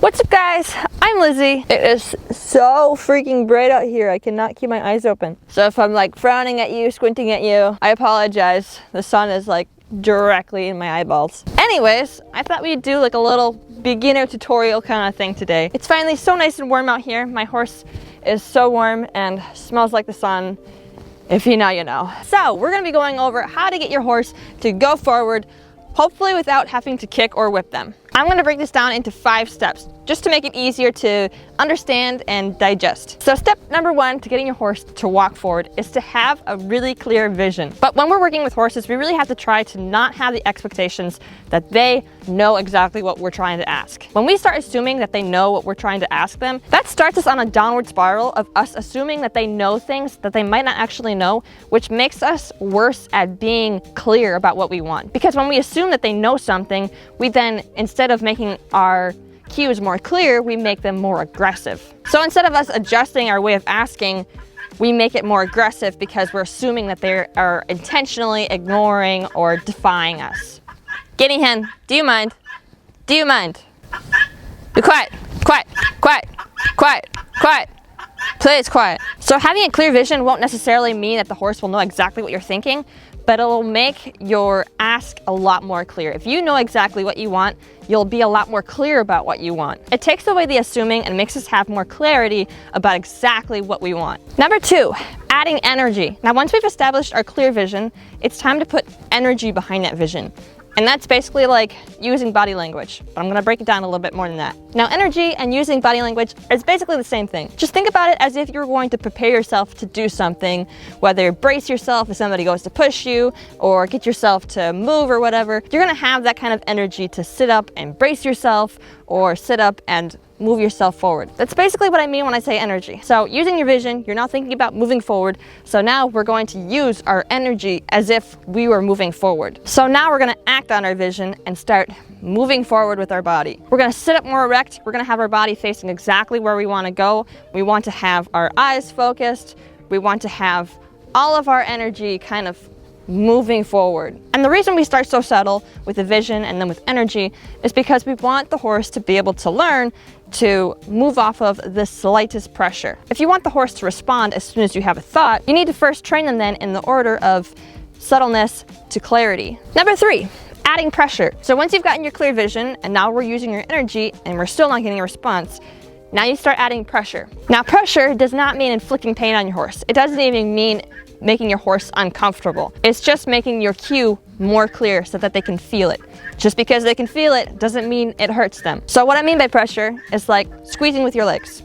What's up, guys? I'm Lizzie. It is so freaking bright out here. I cannot keep my eyes open. So if I'm like frowning at you, squinting at you, I apologize. The sun is like directly in my eyeballs. Anyways, I thought we'd do like a little beginner tutorial kind of thing today. It's finally so nice and warm out here. My horse is so warm and smells like the sun. If you know, you know. So we're gonna be going over how to get your horse to go forward, hopefully without having to kick or whip them. I'm gonna break this down into 5 steps, just to make it easier to understand and digest. So step number 1 to getting your horse to walk forward is to have a really clear vision. But when we're working with horses, we really have to try to not have the expectations that they know exactly what we're trying to ask. When we start assuming that they know what we're trying to ask them, that starts us on a downward spiral of us assuming that they know things that they might not actually know, which makes us worse at being clear about what we want. Because when we assume that they know something, we then, instead of making our cues more clear, we make them more aggressive. So instead of us adjusting our way of asking, we make it more aggressive because we're assuming that they are intentionally ignoring or defying us. Guinea hen, do you mind? Do you mind? Be quiet, quiet, quiet, quiet, quiet. Please, quiet. So having a clear vision won't necessarily mean that the horse will know exactly what you're thinking, but it'll make your ask a lot more clear. If you know exactly what you want, you'll be a lot more clear about what you want. It takes away the assuming and makes us have more clarity about exactly what we want. Number 2, adding energy. Now, once we've established our clear vision, it's time to put energy behind that vision. And that's basically like using body language, but I'm gonna break it down a little bit more than that. Now, energy and using body language is basically the same thing. Just think about it as if you're going to prepare yourself to do something, whether brace yourself if somebody goes to push you or get yourself to move or whatever. You're gonna have that kind of energy to sit up and brace yourself or sit up and move yourself forward. That's basically what I mean when I say energy. So using your vision, you're not thinking about moving forward. So now we're going to use our energy as if we were moving forward. So now we're gonna act on our vision and start moving forward with our body. We're gonna sit up more erect. We're gonna have our body facing exactly where we wanna go. We want to have our eyes focused. We want to have all of our energy kind of moving forward. And the reason we start so subtle with the vision and then with energy is because we want the horse to be able to learn to move off of the slightest pressure. If you want the horse to respond as soon as you have a thought, you need to first train them then in the order of subtleness to clarity. Number 3, adding pressure. So once you've gotten your clear vision and now we're using your energy and we're still not getting a response, now you start adding pressure. Now, pressure does not mean inflicting pain on your horse. It doesn't even mean making your horse uncomfortable. It's just making your cue more clear so that they can feel it. Just because they can feel it doesn't mean it hurts them. So what I mean by pressure is like squeezing with your legs.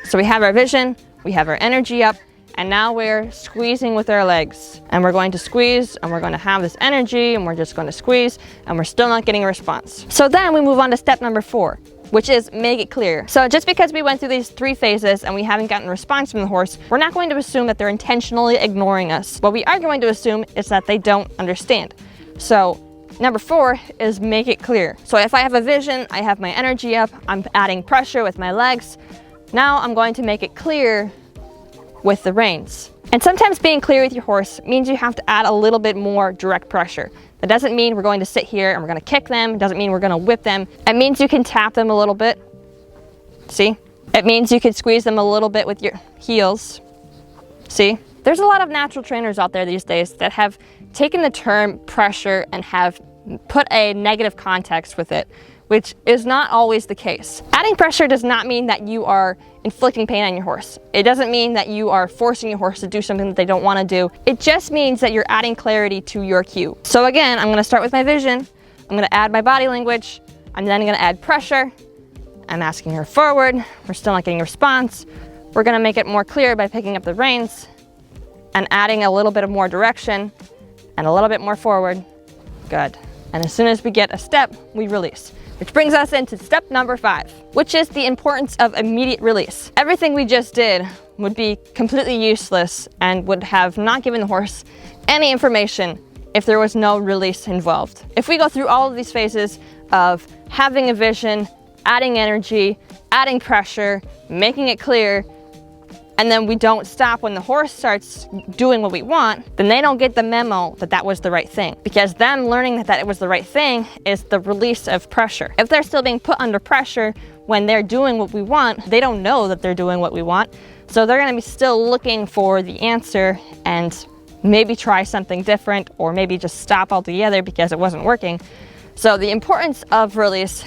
So we have our vision, we have our energy up, and now we're squeezing with our legs. And we're going to squeeze, and we're going to have this energy, and we're just going to squeeze, and we're still not getting a response. So then we move on to step number 4, which is make it clear. So just because we went through these 3 phases and we haven't gotten a response from the horse, we're not going to assume that they're intentionally ignoring us. What we are going to assume is that they don't understand. So number 4 is make it clear. So if I have a vision, I have my energy up, I'm adding pressure with my legs. Now I'm going to make it clear with the reins. And sometimes being clear with your horse means you have to add a little bit more direct pressure. That doesn't mean we're going to sit here and we're going to kick them. It doesn't mean we're going to whip them. It means you can tap them a little bit. See? It means you can squeeze them a little bit with your heels. See? There's a lot of natural trainers out there these days that have taken the term pressure and have put a negative context with it, which is not always the case. Adding pressure does not mean that you are inflicting pain on your horse. It doesn't mean that you are forcing your horse to do something that they don't want to do. It just means that you're adding clarity to your cue. So again, I'm going to start with my vision. I'm going to add my body language. I'm then going to add pressure. I'm asking her forward. We're still not getting a response. We're going to make it more clear by picking up the reins and adding a little bit of more direction and a little bit more forward. Good. And as soon as we get a step, we release. Which brings us into step number 5, which is the importance of immediate release. Everything we just did would be completely useless and would have not given the horse any information if there was no release involved. If we go through all of these phases of having a vision, adding energy, adding pressure, making it clear, and then we don't stop when the horse starts doing what we want, then they don't get the memo that that was the right thing. Because them learning that it was the right thing is the release of pressure. If they're still being put under pressure when they're doing what we want, they don't know that they're doing what we want. So they're gonna be still looking for the answer and maybe try something different, or maybe just stop altogether because it wasn't working. So the importance of release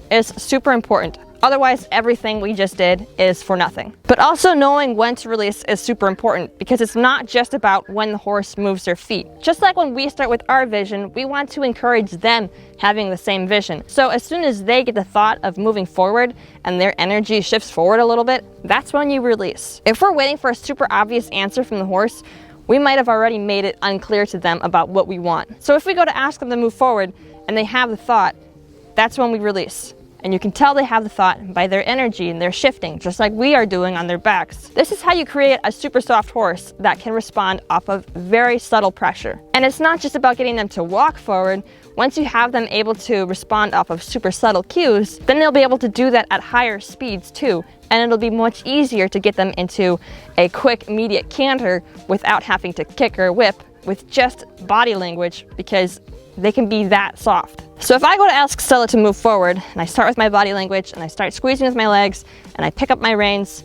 is super important. Otherwise, everything we just did is for nothing. But also knowing when to release is super important, because it's not just about when the horse moves their feet. Just like when we start with our vision, we want to encourage them having the same vision. So as soon as they get the thought of moving forward and their energy shifts forward a little bit, that's when you release. If we're waiting for a super obvious answer from the horse, we might have already made it unclear to them about what we want. So if we go to ask them to move forward and they have the thought, that's when we release. And you can tell they have the thought by their energy and their shifting, just like we are doing on their backs. This is how you create a super soft horse that can respond off of very subtle pressure. And it's not just about getting them to walk forward. Once you have them able to respond off of super subtle cues, then they'll be able to do that at higher speeds too. And it'll be much easier to get them into a quick, immediate canter without having to kick or whip, with just body language, because they can be that soft. So if I go to ask Stella to move forward, and I start with my body language, and I start squeezing with my legs, and I pick up my reins,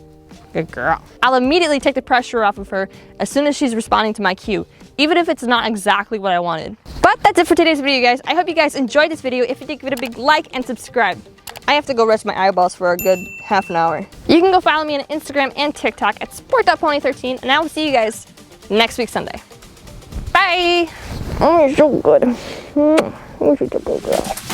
good girl, I'll immediately take the pressure off of her as soon as she's responding to my cue, even if it's not exactly what I wanted. But that's it for today's video, guys. I hope you guys enjoyed this video. If you did, give it a big like and subscribe. I have to go rest my eyeballs for a good half an hour. You can go follow me on Instagram and TikTok at sport.pony13, and I will see you guys next week Sunday. Bye! Oh, you're so good. Oh, you're such a good girl.